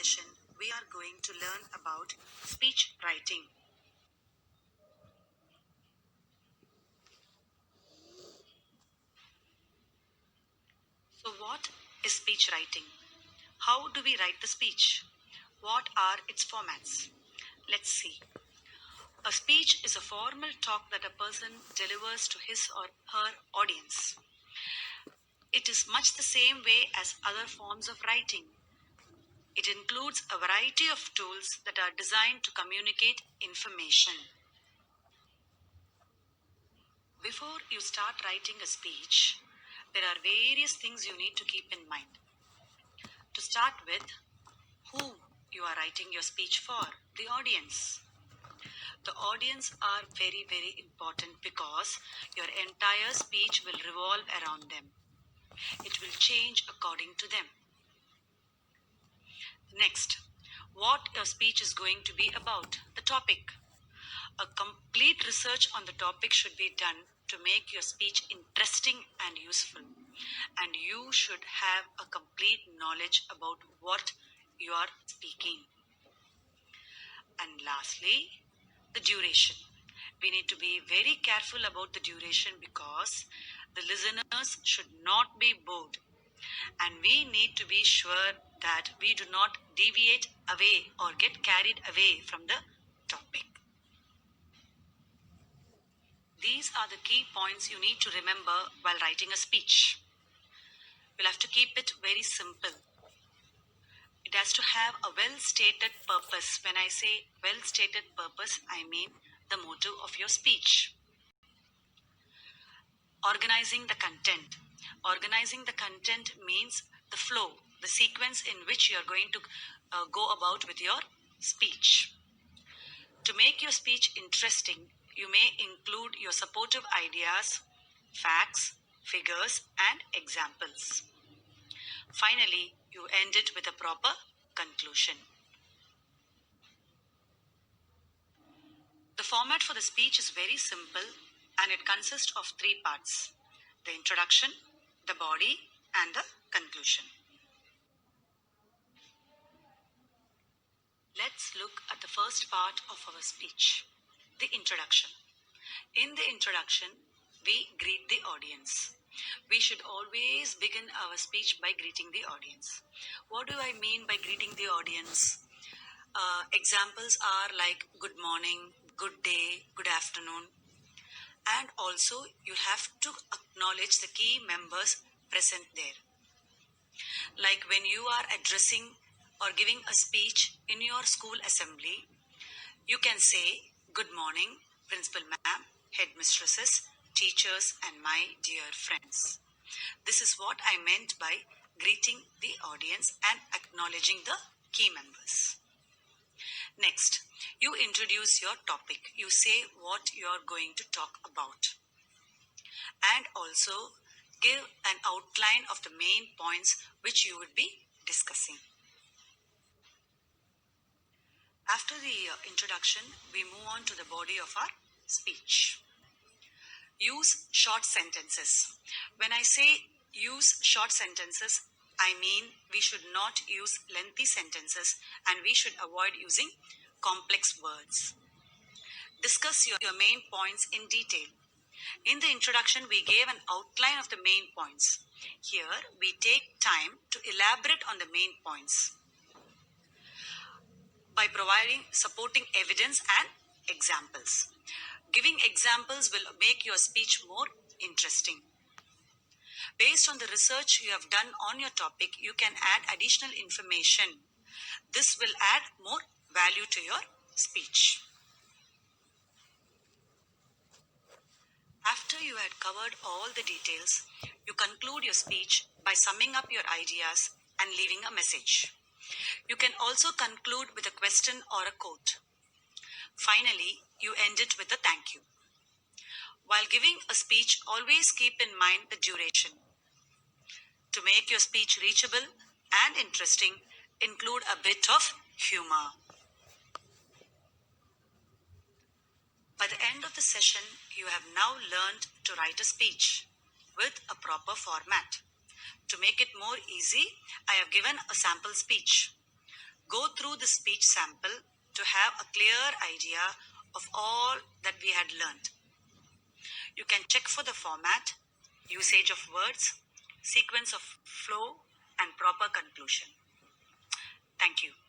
session, we are going to learn about speech writing. So, what is speech writing? How do we write the speech? What are its formats? Let's see. A speech is a formal talk that a person delivers to his or her audience. It is much the same way as other forms of writing. It includes a variety of tools that are designed to communicate information. Before you start writing a speech, there are various things you need to keep in mind. To start with, who you are writing your speech for, the audience. The audience are very, very important because your entire speech will revolve around them. It will change according to them. Next, what your speech is going to be about, the topic. A complete research on the topic should be done to make your speech interesting and useful. And you should have a complete knowledge about what you are speaking. And lastly, the duration. We need to be very careful about the duration because the listeners should not be bored. And we need to be sure that we do not deviate away or get carried away from the topic. These are the key points you need to remember while writing a speech. You'll have to keep it very simple. It has to have a well-stated purpose. When I say well-stated purpose, I mean the motto of your speech. Organizing the content. Organizing the content means the flow, the sequence in which you are going to go about with your speech. To make your speech interesting, you may include your supportive ideas, facts, figures, and examples. Finally, you end it with a proper conclusion. The format for the speech is very simple and it consists of 3 parts: the introduction, the body, and the conclusion. Let's look at the first part of our speech, the introduction. In the introduction, we greet the audience. We should always begin our speech by greeting the audience. What do I mean by greeting the audience? Examples are like good morning, good day, good afternoon. And also, you have to acknowledge the key members present there. Like when you are addressing or giving a speech in your school assembly, you can say, good morning, Principal Ma'am, headmistresses, teachers, and my dear friends. This is what I meant by greeting the audience and acknowledging the key members. Next, you introduce your topic. You say what you are going to talk about. And also give an outline of the main points which you would be discussing. After the introduction, we move on to the body of our speech. Use short sentences. When I say use short sentences, I mean we should not use lengthy sentences and we should avoid using complex words. Discuss your main points in detail. In the introduction, we gave an outline of the main points. Here, we take time to elaborate on the main points by providing supporting evidence and examples. Giving examples will make your speech more interesting. Based on the research you have done on your topic, you can add additional information. This will add more value to your speech. After you had covered all the details, you conclude your speech by summing up your ideas and leaving a message. You can also conclude with a question or a quote. Finally, you end it with a thank you. While giving a speech, always keep in mind the duration. To make your speech reachable and interesting, include a bit of humor. By the end of the session, you have now learned to write a speech with a proper format. To make it more easy, I have given a sample speech. go through the speech sample to have a clear idea of all that we had learned. You can check for the format, usage of words, sequence of flow, and proper conclusion. Thank you.